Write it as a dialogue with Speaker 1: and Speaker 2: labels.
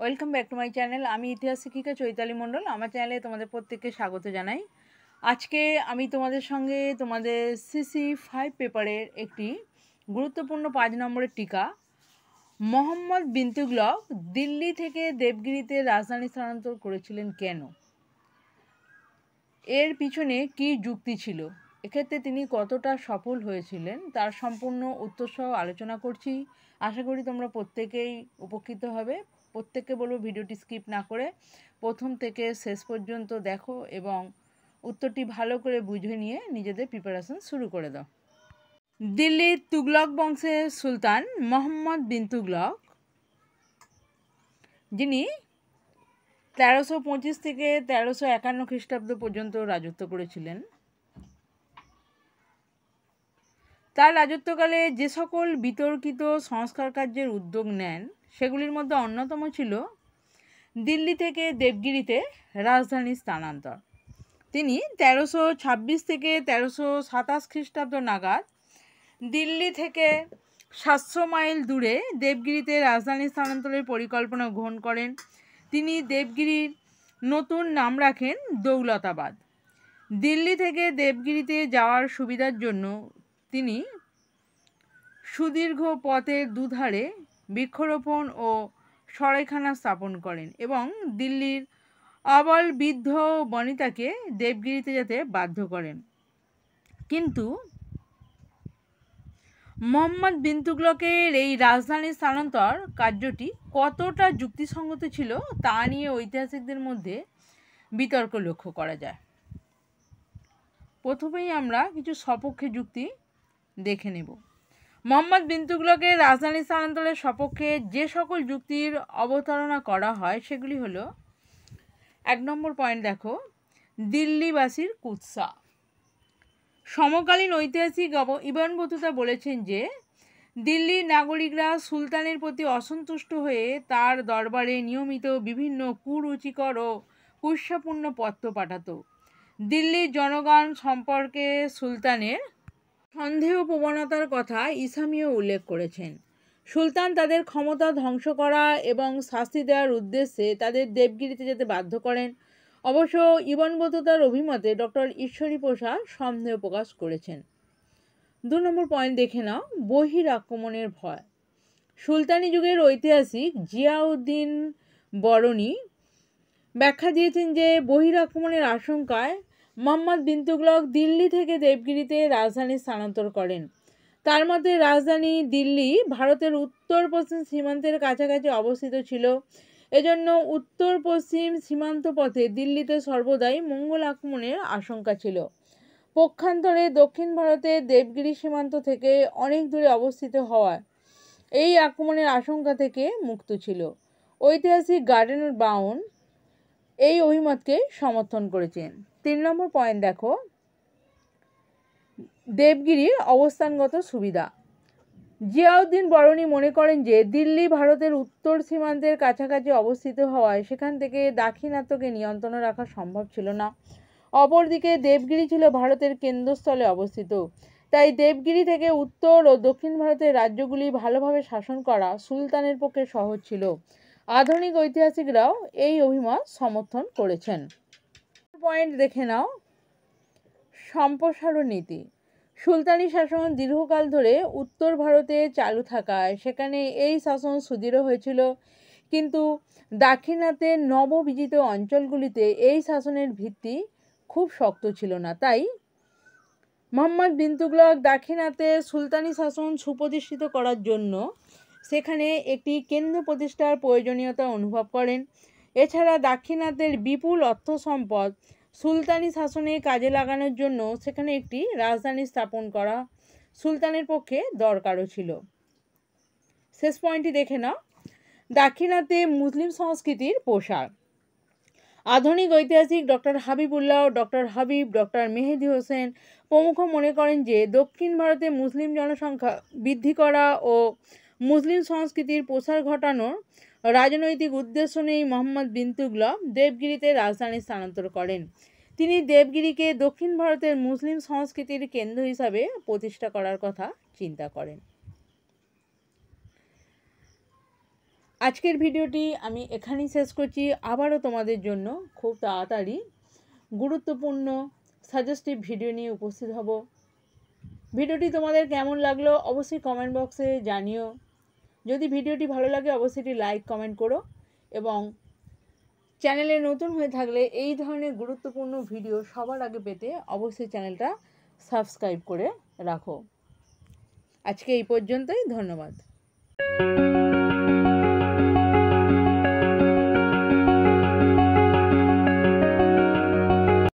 Speaker 1: Welcome back to my channel. আমি ইতিহাস শিক্ষিকা চৈতালি মণ্ডল। আমার চ্যানেলে তোমাদের প্রত্যেককে স্বাগত জানাই। আজকে আমি তোমাদের সঙ্গে তোমাদের CC5 পেপারের একটি গুরুত্বপূর্ণ 5 নম্বরের টিকা, মোহাম্মদ বিন তুগলক দিল্লি থেকে দেবগিরিতে রাজধানী স্থানান্তর করেছিলেন কেন, এর পিছনে কী যুক্তি ছিল, এক্ষেত্রে তিনি কতটা সফল হয়েছিলেন, তার সম্পূর্ণ উত্তরসহ আলোচনা করছি। আশা করি তোমরা প্রত্যেকেই উপকৃত হবে। প্রত্যেককে বলবো ভিডিওটি স্কিপ না করে প্রথম থেকে শেষ পর্যন্ত দেখো এবং উত্তরটি ভালো করে বুঝে নিয়ে নিজেদের প্রিপারেশন শুরু করে দাও। দিল্লির তুগলক বংশের সুলতান মোহাম্মদ বিন তুগলক, যিনি 1325 থেকে 1351 খ্রিস্টাব্দ পর্যন্ত রাজত্ব করেছিলেন, তার রাজত্বকালে যে সকল বিতর্কিত সংস্কার কার্যের উদ্যোগ নেন সেগুলির মধ্যে অন্যতম ছিল দিল্লি থেকে দেবগিরিতে রাজধানী স্থানান্তর। তিনি 1326 থেকে 1327 খ্রিস্টাব্দ নাগাদ দিল্লি থেকে 700 মাইল দূরে দেবগিরিতে রাজধানী স্থানান্তরের পরিকল্পনা গ্রহণ করেন। তিনি দেবগিরির নতুন নাম রাখেন দৌলতাবাদ। দিল্লি থেকে দেবগিরিতে যাওয়ার সুবিধার জন্য তিনি সুদীর্ঘ পথের দুধারে বৃক্ষরোপণ ও সরাইখানা স্থাপন করেন এবং দিল্লির আবাল বৃদ্ধ বনিতাকে দেবগিরিতে যেতে বাধ্য করেন। কিন্তু মোহাম্মদ বিন তুগলকের এই রাজধানী স্থানান্তর কার্যটি কতটা যুক্তিসঙ্গত ছিল তা নিয়ে ঐতিহাসিকদের মধ্যে বিতর্ক লক্ষ্য করা যায়। প্রথমেই আমরা কিছু সপক্ষে যুক্তি দেখে নেব। মোহাম্মদ বিন তুগলকের রাজধানী স্থানান্তরের সপক্ষে যে সকল যুক্তির অবতারণা করা হয় সেগুলি হলো, 1 নম্বর পয়েন্ট দেখো, দিল্লিবাসীর কুৎসা। সমকালীন ঐতিহাসিক ইবন বতুতা বলেছেন যে দিল্লির নাগরিকরা সুলতানের প্রতি অসন্তুষ্ট হয়ে তার দরবারে নিয়মিত বিভিন্ন কুরুচিকর ও কুৎসাপূর্ণ পত্র পাঠাত। দিল্লির জনগণ সম্পর্কে সুলতানের সন্দেহ প্রবণতার কথা ইসামিও উল্লেখ করেছেন। সুলতান তাদের ক্ষমতা ধ্বংস করা এবং শাস্তি দেওয়ার উদ্দেশ্যে তাদের দেবগিরিতে যেতে বাধ্য করেন। অবশ্য ইবন বতুতার অভিমতে ডক্টর ঈশ্বরী প্রসাদ সন্দেহ প্রকাশ করেছেন। 2 নম্বর পয়েন্ট দেখে নাও, বহির আক্রমণের ভয়। সুলতানি যুগের ঐতিহাসিক জিয়াউদ্দিন বরনী ব্যাখ্যা দিয়েছেন যে বহির আক্রমণের আশঙ্কায় মোহাম্মদ বিন তুগলক দিল্লি থেকে দেবগিরিতে রাজধানী স্থানান্তর করেন। তার মতে রাজধানী দিল্লি ভারতের উত্তর পশ্চিম সীমান্তের কাছাকাছি অবস্থিত ছিল। এজন্য উত্তর পশ্চিম সীমান্ত পথে দিল্লিতে সর্বদাই মঙ্গল আক্রমণের আশঙ্কা ছিল। পক্ষান্তরে দক্ষিণ ভারতের দেবগিরি সীমান্ত থেকে অনেক দূরে অবস্থিত হওয়ায় এই আক্রমণের আশঙ্কা থেকে মুক্ত ছিল। ঐতিহাসিক গার্ডেনার বাউন এই অভিমতকে সমর্থন করেছেন। 3 নম্বর পয়েন্ট দেখো, দেবগিরির অবস্থানগত সুবিধা। জিয়াউদ্দিন বরনী মনে করেন যে দিল্লি ভারতের উত্তর সীমান্তের কাছাকাছি অবস্থিত হওয়ায় সেখান থেকে দাক্ষিণাত্যকে নিয়ন্ত্রণে রাখা সম্ভব ছিল না। অপরদিকে দেবগিরি ছিল ভারতের কেন্দ্রস্থলে অবস্থিত, তাই দেবগিরি থেকে উত্তর ও দক্ষিণ ভারতের রাজ্যগুলি ভালোভাবে শাসন করা সুলতানের পক্ষে সহজ ছিল। আধুনিক ঐতিহাসিকরাও এই অভিমত সমর্থন করেছেন। পয়েন্ট দেখে নাও, সম্প্রসারণ নীতি। সুলতানি শাসন দীর্ঘকাল ধরে উত্তর ভারতে চালু থাকায় সেখানে এই শাসন সুদৃঢ় হয়েছিল, কিন্তু দাক্ষিণাত্যের নববিজিত অঞ্চলগুলিতে এই শাসনের ভিত্তি খুব শক্ত ছিল না। তাই মোহাম্মদ বিন তুগলক দাক্ষিণাত্যে সুলতানি শাসন সুপ্রতিষ্ঠিত করার জন্য সেখানে একটি কেন্দ্র প্রতিষ্ঠার প্রয়োজনীয়তা অনুভব করেন। এছাড়া দাক্ষিণাত্যের বিপুল অর্থ সম্পদ সুলতানি শাসনে কাজে লাগানোর জন্য সেখানে একটি রাজধানী স্থাপন করা সুলতানের পক্ষে দরকারও ছিল। শেষ পয়েন্টটি দেখে নাও, দাক্ষিণাত্যে মুসলিম সংস্কৃতির প্রসার। আধুনিক ঐতিহাসিক doctor Habibullah, doctor Habib, doctor Mehedi Hossain প্রমুখ মনে করেন যে দক্ষিণ ভারতে মুসলিম জনসংখ্যা বৃদ্ধি করা ও মুসলিম সংস্কৃতির প্রসার ঘটানোর রাজনৈতিক উদ্দেশ্য নিয়ে মোহাম্মদ বিন তুগলক দেবগিরিতে রাজধানী স্থানান্তর করেন। তিনি দেবগিরিকে দক্ষিণ ভারতের মুসলিম সংস্কৃতির কেন্দ্র হিসাবে প্রতিষ্ঠা করার কথা চিন্তা করেন। আজকের ভিডিওটি আমি এখানেই শেষ করছি। আবারও তোমাদের জন্য খুব তাড়াতাড়ি গুরুত্বপূর্ণ সাজেস্টিভ ভিডিও নিয়ে উপস্থিত হব। ভিডিওটি তোমাদের কেমন লাগলো অবশ্যই কমেন্ট বক্সে জানিও। যদি ভিডিওটি ভালো লাগে অবশ্যই একটি লাইক কমেন্ট করো, এবং চ্যানেলে নতুন হয়ে থাকলে এই ধরনের গুরুত্বপূর্ণ ভিডিও সবার আগে পেতে অবশ্যই চ্যানেলটা সাবস্ক্রাইব করে রাখো। আজকে এই পর্যন্তই, ধন্যবাদ।